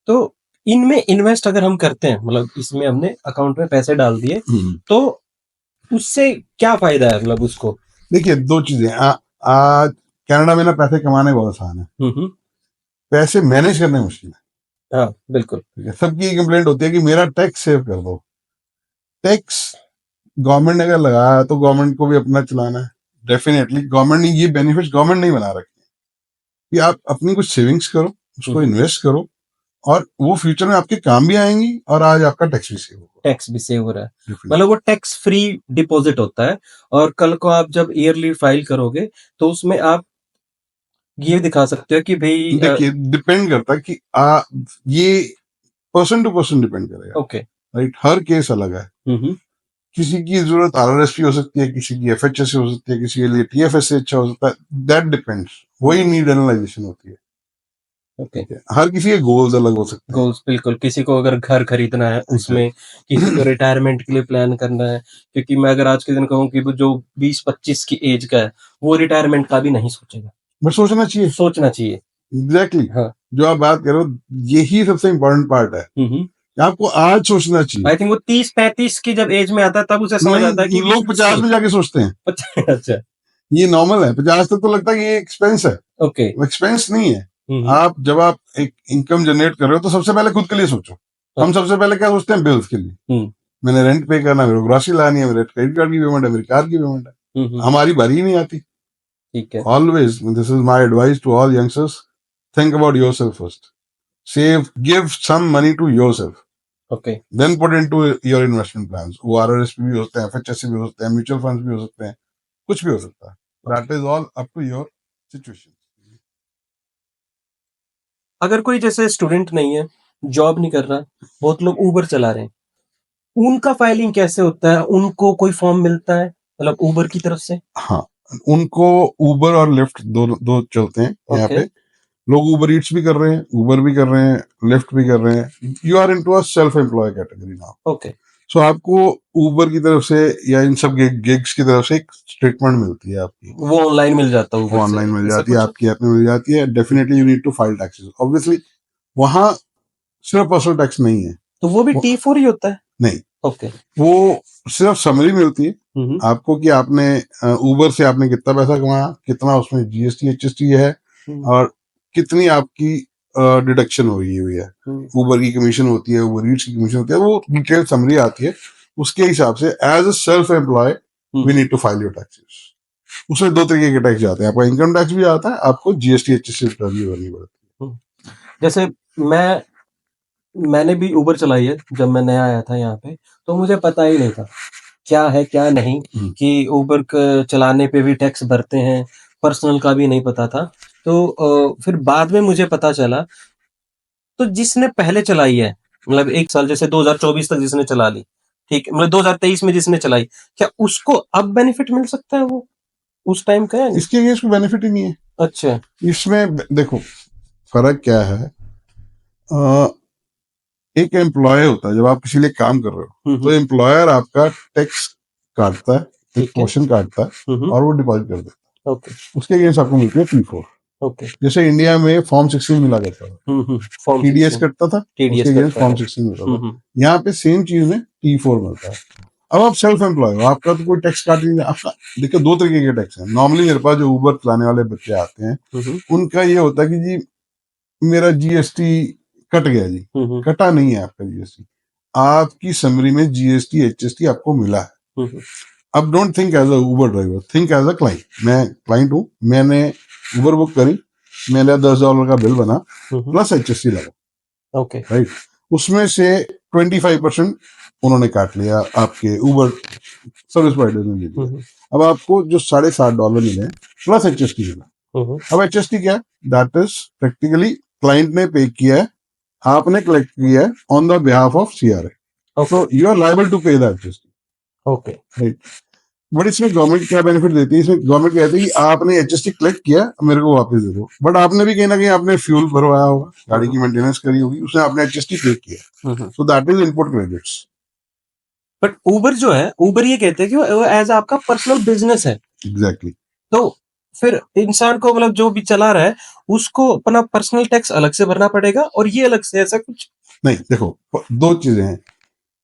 तो इनमें इन्वेस्ट अगर हम करते हैं, मतलब इसमें हमने अकाउंट में पैसे डाल दिए, तो उससे क्या फ़ायदा है मतलब उसको? देखिए दो चीजें, आज कनाडा में ना पैसे कमाने बहुत आसान है, हुँ, हुँ। पैसे मैनेज करने मुश्किल है। हाँ, बिल्कुल। ठीक है, सबकी ये कंप्लेंट होती है कि मेरा टैक्स सेव कर दो। टैक्स गवर्नमेंट ने अगर लगाया तो गवर्नमेंट को भी अपना चलाना है। डेफिनेटली गवर्नमेंट ने ये बेनिफिट गवर्नमेंट नहीं बना रखे कि आप अपनी कुछ सेविंग्स करो, हुँ, उसको हुँ। इन्वेस्ट करो, और वो फ्यूचर में आपके काम भी आएंगी, और आज आपका टैक्स भी सेव होगा। टैक्स भी सेव हो रहा है। डेफिनेटली। मतलब वो टैक्स फ्री डिपॉज़िट होता है और कल को आप जब ईयरली फाइल करोगे, तो उसमें आप ये दिखा सकते हो कि भई देखिए डिपेंड करता है कि ये पर्सन टू पर्सन डिपेंड करेगा, ओके। राइट। हर केस अलग है। हुँ, हुँ। किसी की जरूरत आरआरएसपी हो सकती है, किसी की एफएचएस हो सकती है, किसी के लिए टीएफएस से अच्छा हो सकता है। दैट डिपेंड्स, वही नीड एनालाइजेशन होती है। ओके। ठीक है, हर किसी के गोल्स अलग हो सकते हैं। गोल्स बिल्कुल, किसी को अगर घर खरीदना है उसमें, किसी को रिटायरमेंट के लिए प्लान करना है, क्योंकि मैं अगर आज के दिन कहूँ कि वो जो 20-25 की एज का है, वो रिटायरमेंट का भी नहीं सोचेगा। बट सोचना चाहिए, सोचना चाहिए। Exactly exactly. हाँ। जो आप बात करो, यही सबसे इंपॉर्टेंट पार्ट है हुँ, हुँ। कि आपको आज सोचना चाहिए। आई थिंक वो 30-35 की जब एज में आता है तब उसे समझ आता है कि नहीं, लोग 50 में जाके सोचते हैं, अच्छा, ये नॉर्मल है। 50 तक तो लगता है कि ये एक्सपेंस है, ओके। एक्सपेंस नहीं है। हुँ, हुँ। आप जब आप एक इनकम जनरेट कर रहे हो तो सबसे पहले खुद के लिए सोचो। हम ओके। सबसे पहले क्या सोचते हैं? बिल्स के लिए। हुँ। मैंने रेंट पे करना है, मेरे को ग्रोसरी लानी है, मेरे क्रेडिट कार्ड की पेमेंट है, मेरी कार की पेमेंट है। हुँ, हुँ। हमारी बारी ही नहीं आती। ठीक है। Always, this is my advice to all youngsters, think about yourself first. Save, give some money to yourself, okay. Then put into your investment plans. वो आरआरएसपी भी होते हैं, एफएचएससी भी हो सकते हैं, म्यूचुअल फंड्स भी हो सकते हैं, कुछ भी हो सकता है। Okay. That is all up to your situation. अगर कोई जैसे स्टूडेंट नहीं है, जॉब नहीं कर रहा, बहुत लोग उबर चला रहे हैं, उनका फाइलिंग कैसे होता है? उनको कोई फॉर्म मिलता है? मतलब उबर की तरफ से? हाँ, उनको उबर और लिफ्ट दो दो चलते हैं यहाँ ओके। पे। लोग उबर ईट्स भी कर रहे हैं, उबर भी कर रहे हैं, लिफ्ट भी कर रहे हैं। You are into a self employ category now. Okay. So आपको उबर की तरफ से या इन सब गिग्स की तरफ से एक स्टेटमेंट मिलती है आपकी, वो ऑनलाइन मिल जाता है वो उबर से, ऑनलाइन मिल ऐसा जाती है, कुछ है? आपकी ऐप में मिल जाती है। Definitely you need to file taxes, obviously. वहां सिर्फ पर्सनल टैक्स नहीं है। तो वो भी वो, T4 ही होता है? नहीं, ओके। वो सिर्फ समरी मिलती है हुँ, हुँ। आपको कि आपने उबर से आपने कितना पैसा कमाया, कितना उसमें जीएसटी एचएसटी है, हुँ, और कितनी आपकी डिडक्शन हुई है। हुँ। उबर की कमीशन होती है, उबर ईट्स की कमीशन होती है, वो डिटेल समरी आती है। उसके हिसाब से as a self employ hmm, we hmm. Need to file your taxes. उसमें दो तरीके के टैक्स जाते हैं, आपका इनकम टैक्स भी आता है, आपको जीएसटी एचएसटी रिटर्न भी भरनी पड़ती हुँ। जैसे मैं मैंने भी उबर चलाई है, जब मैं नया आया था यहाँ पे, तो मुझे पता ही नहीं था, क्या है, क्या नहीं, है। कि उबर क चलाने पे भी टैक्स भरते हैं, पर्सनल का भी नहीं पता था। तो फिर बाद में मुझे पता चला, तो जिसने पहले चलाई है, मतलब 1 साल जैसे 2024 तक जिसने चला ली, ठीक है? मतलब 2023 में जिसने चलाई, क्या उसको अब बेनिफिट मिल सकता है वो, उस टाइम का या नहीं? इसके अगेंस्ट कोई बेनिफिट ही नहीं है। अच्छा। इसमें देखो फर्क क्या है, अ, एक एम्प्लॉय होता है, जब आप किसी लिए काम कर रहे हो तो एम्प्लॉयर आपका टैक्स काटता है, एक ठीक है। पोर्शन काटता है और वो डिपॉजिट कर देता ओके। है, उसके अगेंस्ट आपको मिलती है T4। ओके। जैसे इंडिया में फॉर्म 16 मिला करता था, फॉर्म टीडीएस 16। कटता था, उसके टीडीएस अगेंस्ट कटता फॉर्म था। 16 मिलता था। यहाँ पे सेम चीज में T4 मिलता है। अब आप सेल्फ एम्प्लॉय हो, आपका तो कोई टैक्स काट नहीं, आपका देखो दो तरीके के टैक्स हैं। नॉर्मली मेरे पास जो उबर चलाने वाले बच्चे आते हैं उनका ये होता है कि जी मेरा जीएसटी कट गया जी। कटा नहीं है आपका जीएसटी, आपकी समरी में जीएसटी एचएसटी आपको मिला है। अब don't think as a Uber driver, think as a client. मैं क्लाइंट हूँ, मैंने उबर बुक करी, मेरा $10 का बिल बना प्लस एचएसटी लगा, ओके। राइट। उसमें से 25% उन्होंने काट लिया, आपके उबर सर्विस प्रोवाइडर ने ले लिया। अब आपको जो $7.5 मिले प्लस एचएसटी मिला। अब एचएसटी क्या है? दैट इज प्रैक्टिकली क्लाइंट ने पे किया है, आपने कलेक्ट किया है on the behalf of CRA, so you are liable to pay that HST, okay. Right. But इसमें गवर्नमेंट क्या बेनिफिट देती है? इसमें गवर्नमेंट कहती है कि आपने एचएसटी कलेक्ट किया, मेरे को वापस दे दो। बट आपने भी कहीं ना कहीं आपने फ्यूल भरवाया होगा, गाड़ी की मेंटेनेंस करी होगी, उसने आपने एचएसटी पे किया, so that is input credits. But Uber जो है, उबर ये कहते हैं कि वो एज आपका पर्सनल बिजनेस है। एग्जैक्टली। तो फिर इंसान को मतलब जो भी चला रहा है उसको अपना पर्सनल टैक्स अलग से भरना पड़ेगा और ये अलग से, ऐसा कुछ? नहीं देखो, दो चीजें हैं।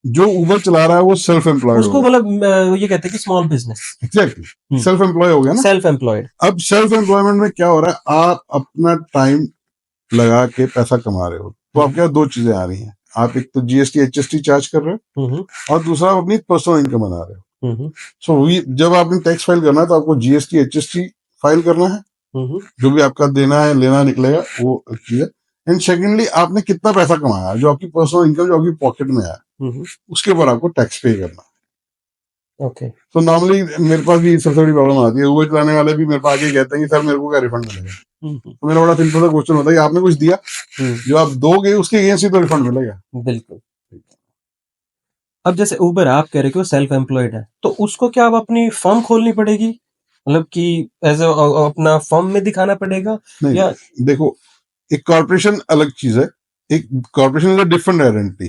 जो उबर चला रहा है वो सेल्फ एम्प्लॉयड हो उसको गया। मतलब ये कहते हैं कि small business. Exactly, self employ हो गया ना। Self employed. अब सेल्फ एम्प्लॉयमेंट में क्या हो रहा है, आप अपना टाइम लगा के पैसा कमा रहे हो, तो आपके यहाँ दो चीजें आ रही हैं। आप एक तो जीएसटी एचएसटी चार्ज कर रहे हो और दूसरा आप अपनी पर्सनल इनकम बना रहे हो। सो जब आपने टैक्स फाइल करना है तो आपको जीएसटी एचएसटी फाइल करना है, जो भी आपका देना है लेना निकलेगा वो चीज है। एंड सेकेंडली आपने कितना पैसा कमाया, जो आपकी पर्सनल इनकम जो आपकी पॉकेट में आया, उसके ऊपर आपको टैक्स पे करना है। ओके। तो नॉर्मली मेरे पास भी सबसे बड़ी प्रॉब्लम आती है, उबर चलाने वाले भी मेरे पास आके कहते हैं कि सर मेरे को क्या रिफंड मिलेगा। तो मेरा बड़ा सिंपल सा क्वेश्चन होता है कि आपने कुछ दिया, जो आप दोगे उसके अगेंस्ट ही तो रिफंड मिलेगा। बिल्कुल। अब जैसे उबर आप कह रहे हो कि वो सेल्फ एम्प्लॉयड है, तो उसको क्या अब अपनी फर्म खोलनी पड़ेगी, मतलब कि एज अपना फर्म में दिखाना पड़ेगा? नहीं या देखो, एक कॉर्पोरेशन अलग चीज है, एक कॉर्पोरेशन इज डिफरेंट आइडेंटिटी।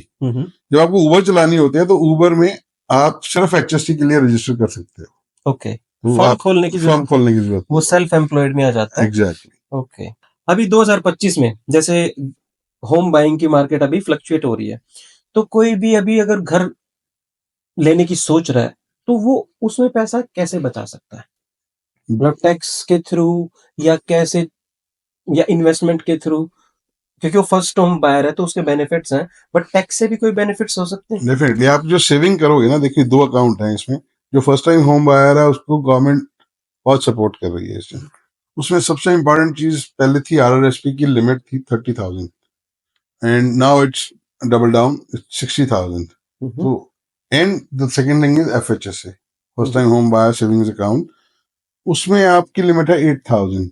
जब आपको उबर चलानी होती है तो उबर में आप सिर्फ एचएसटी के लिए रजिस्टर कर सकते हो। ओके, फर्म खोलने की फर्म जरूरत, खोलने की जरूरत वो नहीं सेल्फ एम्प्लॉयड में आ जाता है। है। एग्जैक्टली। ओके। अभी 2025 में जैसे होम बाइंग की मार्केट अभी फ्लक्चुएट हो रही है, तो कोई भी अभी अगर घर लेने की सोच रहा है तो वो उसमें पैसा कैसे बचा सकता है? मतलब टैक्स के थ्रू या कैसे, या इन्वेस्टमेंट के थ्रू? क्योंकि वो फर्स्ट होम बायर है तो उसके बेनिफिट्स हैं, बट टैक्स से भी कोई बेनिफिट्स हो सकते हैं? डेफिनेटली आप जो सेविंग करोगे ना, देखिए दो अकाउंट हैं इसमें। जो फर्स्ट टाइम होम बायर है उसको गवर्नमेंट बहुत सपोर्ट कर रही है इसमें। उसमें सबसे इंपॉर्टेंट चीज पहले थी, आरआरएसपी की लिमिट थी 30,000 and now it's double down, 60,000। तो and the second thing is FHSA, first time home buyer savings account, उसमें आपकी लिमिट है 8,000।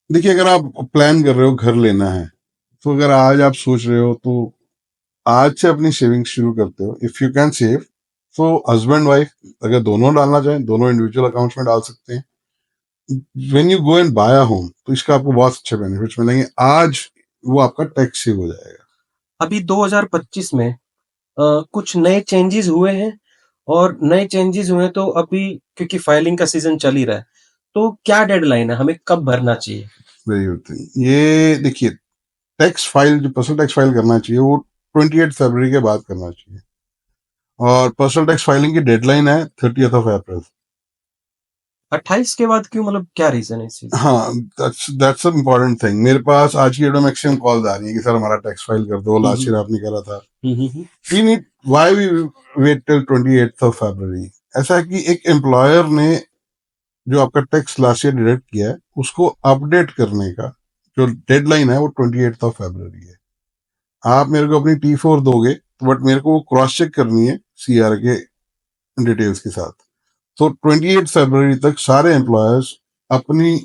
देखिए अगर आप प्लान कर रहे हो घर लेना है, तो अगर आज आप सोच रहे हो तो आज से अपनी सेविंग शुरू करते हो, इफ यू कैन सेव। तो हस्बैंड वाइफ अगर दोनों डालना चाहें, दोनों इंडिविजुअल अकाउंट्स में डाल सकते हैं। When you go and buy a home तो इसका आपको बहुत अच्छे बेनिफिट्स मिलेंगे, आज वो आपका टैक्स सेव हो जाएगा। अभी 2025 में कुछ नए चेंजेस हुए हैं, और नए चेंजेस हुए तो अभी क्योंकि फाइलिंग का सीजन चल ही रहा है, तो क्या डेडलाइन है, हमें कब भरना चाहिए? Very good thing. ये देखिए, टैक्स फाइल जो पर्सनल टैक्स फाइल करना चाहिए वो 28 फरवरी के बाद करना चाहिए, और पर्सनल टैक्स फाइलिंग की डेडलाइन है 30 अप्रैल। 28 के बाद क्यों, मतलब क्या रीजन है इस चीज? हाँ, दैट्स इम्पोर्टेंट थिंग। मेरे पास आज की डेट में मैक्सिमम कॉल्स आ रही है कि सर हमारा टैक्स फाइल कर दो, लास्ट ईयर आपने करा था। We need, why we wait till 28 February? ऐसा है कि एक एम्प्लॉयर ने जो आपका टैक्स लास्ट ईयर डिडक्ट किया है उसको अपडेट करने का जो डेडलाइन है वो 28 फरवरी है। आप मेरे को अपनी T4 दोगे, बट मेरे को वो क्रॉस चेक करनी है सीआर के डिटेल्स के साथ। तो 28 फरवरी तक सारे एम्प्लॉयर्स अपनी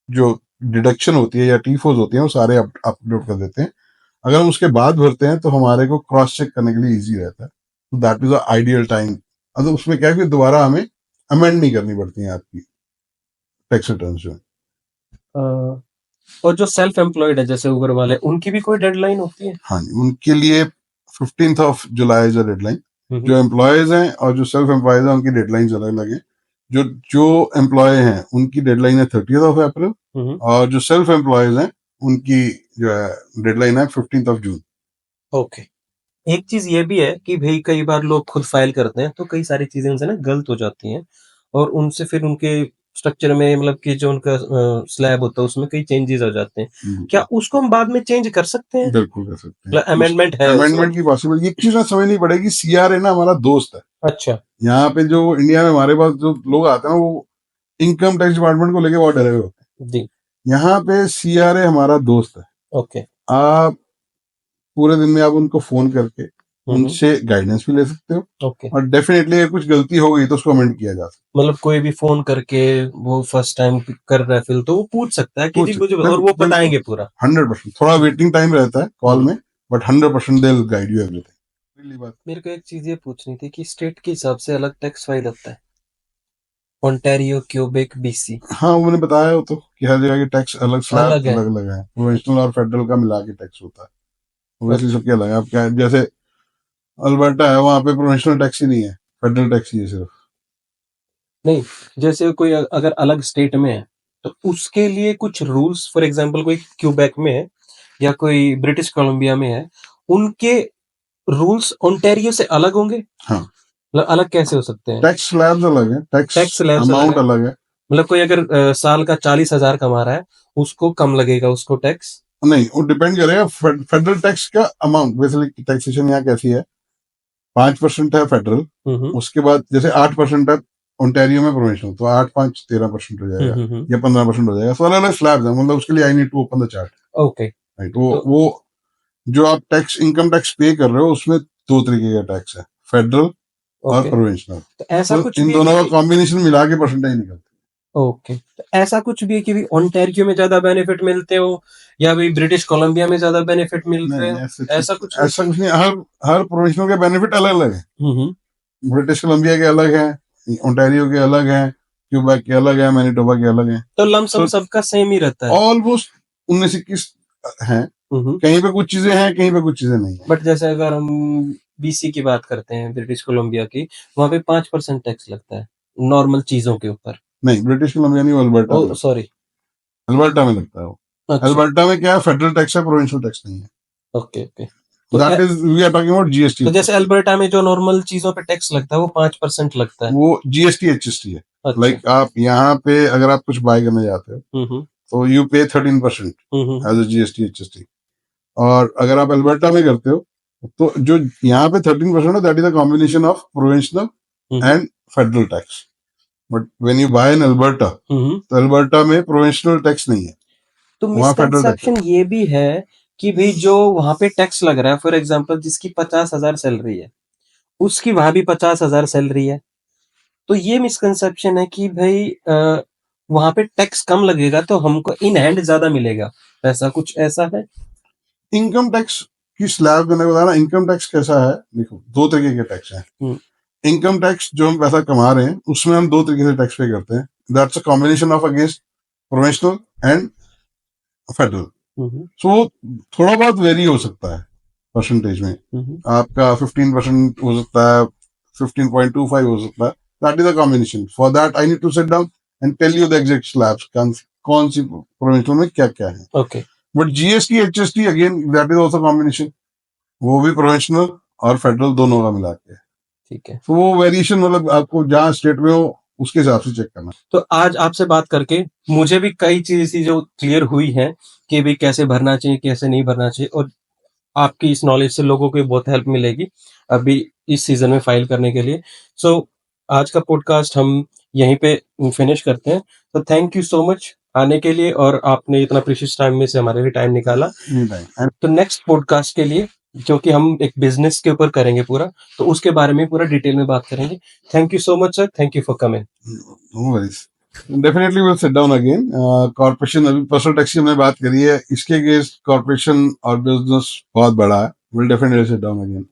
जो डिडक्शन होती है या T4 होती है वो सारे अपलोड कर देते हैं। अगर हम उसके बाद भरते हैं तो हमारे को क्रॉस चेक करने के लिए इजी रहता है, तो that is the ideal time. अगर उसमें क्या है कि दोबारा हमें अमेंड नहीं करनी पड़ती है आपकी टैक्स रिटर्न जो है। अ, और जो सेल्फ एम्प्लॉयड है जैसे उबर वाले, उनकी भी कोई डेडलाइन होती है? हाँ जी, उनके लिए 15th of July is the deadline. Hmm, hmm. जो एम्प्लॉयज हैं और जो सेल्फ एम्प्लॉयज हैं उनकी डेडलाइंस अलग अलग हैं। जो जो एम्प्लॉय हैं उनकी डेडलाइन है 30th ऑफ अप्रैल, हुँ, हुँ। और जो सेल्फ एम्प्लॉयज हैं उनकी जो है डेडलाइन है 15th ऑफ जून। ओके। एक चीज़ ये भी है कि भई कई बार लोग खुद फ़ाइल करते हैं, तो कई सारी चीज़ें उनसे ना गलत हो जाती हैं और उनसे फिर उनके स्ट्रक्चर में मतलब कि जो उनका स्लैब होता है उसमें कई चेंजेज़ आ जाते हैं। क्या उसको हम बाद में चेंज कर सकते हैं? बिल्कुल कर सकते हैं मतलब अमेंडमेंट है उसमें? अमेंडमेंट की पॉसिबिलिटी। एक चीज ना समझनी पड़ेगी, सीआरए ना हमारा दोस्त है। अच्छा, यहाँ पे जो इंडिया में हमारे पास जो लोग आते हैं वो इनकम टैक्स डिपार्टमेंट को लेके बहुत डरे हुए होते जी, हैं। यहाँ पे सीआरए हमारा दोस्त है। ओके। आप पूरे दिन में आप उनको फोन करके हुँ, हुँ, उनसे गाइडेंस भी ले सकते हो, ओके। और डेफिनेटली अगर कुछ गलती हो गई तो उसको अमेंड किया जा सकता मतलब कोई भी फ़ोन करके वो फर्स्ट टाइम कर रहा है फ़िल तो वो पूछ सकता है है। कि जी मुझे और वो बिल्कुल बताएँगे पूरा। 100%। थोड़ा वेटिंग टाइम रहता है कॉल हुँ। में, but 100% they will guide you everything. पहली बात। मेरे को एक चीज़ ये पूछनी थी कि स्टेट के हिसाब से अलग टैक्स फाइल होता है। ओंटारियो, क्यूबेक, बीसी हाँ, वो मैंने बताया हो तो कि हर जगह के टैक्स अलग, स्लैब अलग है। अलग अलग है। प्रोविंशियल और फेडरल का मिला के टैक्स होता है। ओबियसली अच्छा, सबके अलग है। आप क्या, जैसे अल्बर्टा है, वहाँ पे प्रोविंशियल टैक्स ही नहीं है, फेडरल टैक्स ही है सिर्फ। नहीं जैसे कोई अगर अलग स्टेट में है, तो उसके लिए कुछ रूल्स फॉर एग्ज़ाम्पल कोई क्यूबेक में है या कोई ब्रिटिश कोलंबिया में है, उनके रूल्स ओंटारियो से अलग होंगे? हाँ, मतलब अलग कैसे हो सकते हैं? टैक्स स्लैब्स अलग है, टैक्स टैक्स स्लैब्स अलग अमाउंट है। अलग है। मतलब कोई अगर साल का 40,000 कमा रहा है, उसको कम लगेगा उसको टैक्स? नहीं, वो डिपेंड करेगा फेडरल टैक्स का अमाउंट। बेसिकली टैक्सेशन यहाँ कैसी है, 5% है फेडरल, हुँ, हुँ। उसके बाद जैसे 8% है ओंटारियो में प्रोविंशियल, तो 8 5 13% हो हुँ, जाएगा, हुँ, हुँ। या 15% हो जाएगा। सो अलग अलग स्लैब्स है, मतलब उसके लिए I need to open the chart. Okay, right, तो वो जो आप टैक्स, इनकम टैक्स पे कर रहे हो उसमें दो तरीके का टैक्स है, फेडरल और ओके, प्रोविंशियल। तो ऐसा तो कुछ इन भी है दोनों कि का भई कॉम्बिनेशन मिला के परसेंटेज निकलता ओके, तो ऐसा कुछ भी है कि भई ओंटारियो में ज़्यादा बेनिफिट मिलते हो या भई ब्रिटिश कोलंबिया में ज़्यादा बेनिफिट मिल है। रहे नहीं, हो? ऐसा कुछ नहीं? ऐसा कुछ नहीं। हर हर प्रोविंशियल के बेनिफिट अलग अलग है। हुँ, हुँ। ब्रिटिश कोलंबिया के अलग है, ओंटारियो के अलग है, क्यूबेक के अलग है, मैनिटोबा के अलग है। तो लमसम सो सबका सेम ही रहता है। ऑलमोस्ट 19 21 हैं। हुँ, हुँ। कहीं पे कुछ चीजें हैं, कहीं पे कुछ चीजें नहीं है। बट जैसे अगर हम बीसी की बात करते हैं, ब्रिटिश कोलंबिया की, वहाँ पे 5% टैक्स लगता है, नॉर्मल चीज़ों के ऊपर। नहीं, ब्रिटिश कोलंबिया नहीं, वो अल्बर्टा में ओह! लगता सॉरी। है। अल्बर्टा में लगता है वो। अच्छा, अल्बर्टा में क्या है, फेडरल टैक्स है, प्रोविंशियल टैक्स नहीं है। Okay, okay. तो that is, we are talking about GST तो जैसे एचएसटी। अल्बर्टा में जो नॉर्मल चीज़ों पे टैक्स लगता है, वो 5% लगता है। वो जीएसटी एचएसटी है। अच्छा। लाइक आप यहाँ पे अगर आप कुछ बाय करने जाते हो हुँ, हुँ। तो you pay 13% hmm, hmm, hmm. As a GST HST. और अगर आप अल्बर्टा में करते हो तो जो यहाँ पे 13% है, that is a combination of provincial hmm, hmm. And federal tax. But when you buy in Alberta, hmm, हुँ। तो अल्बर्टा में प्रोविंशियल टैक्स नहीं है, तो वहाँ फेडरल टैक्स है। मिसकंसेप्शन ये भी है कि भई जो वहाँ पे टैक्स लग रहा है, फॉर एग्ज़ाम्पल जिसकी 50,000 सैलरी है, उसकी वहाँ भी 50,000 सैलरी है। तो ये मिसकंसेप्शन है कि भई वहाँ पे टैक्स कम लगेगा तो हमको इन हैंड ज़्यादा मिलेगा। ऐसा कुछ ऐसा है? इनकम टैक्स की स्लैब मैंने बताया ना, इनकम टैक्स कैसा है, देखो दो तरीके के टैक्स हैं। हुँ, इनकम टैक्स जो हम पैसा कमा रहे हैं उसमें हम दो तरीके से टैक्स पे करते हैं। That's a combination of against provincial and federal. हुँ, हुँ, सो थोड़ा बहुत वेरी हो सकता है परसेंटेज में। हुँ, हुँ। आपका 15% हो सकता है, 15.25 हो सकता है। That is a combination. For that I need to sit down and tell you the exact slabs कौन सी प्रोविंशियल में क्या क्या है। Okay, but GST HST again that is also combination, वो भी प्रोविंशियल और फेडरल दोनों का मिला के। ठीक है। तो वो वेरिएशन मतलब आपको जहाँ स्टेट में हो उसके हिसाब से चेक करना। तो आज आपसे बात करके मुझे भी कई चीज़ ऐसी जो क्लियर हुई हैं कि भई कैसे भरना चाहिए, कैसे नहीं भरना चाहिए और आपकी इस नॉलेज से लोगों को भी बहुत हेल्प मिलेगी, अभी इस सीज़न में फ़ाइल करने के लिए। सो आज का पॉडकास्ट हम यहीं पे फिनिश करते हैं। तो थैंक यू सो मच आने के लिए और आपने इतना प्रीशियस टाइम में से हमारे लिए टाइम निकाला। Any time. तो नेक्स्ट पॉडकास्ट के लिए जो कि हम एक बिज़नेस के ऊपर करेंगे पूरा, तो उसके बारे में पूरा डिटेल में बात करेंगे। Thank you so much sir, thank you for coming. No worries, definitely will sit down again. Corporation, अभी पर्सनल टैक्स की हमने बात करी है, इसके अगेंस्ट कॉर्पोरेशन और बिजनेस बहुत बड़ा है। Will definitely seat down again.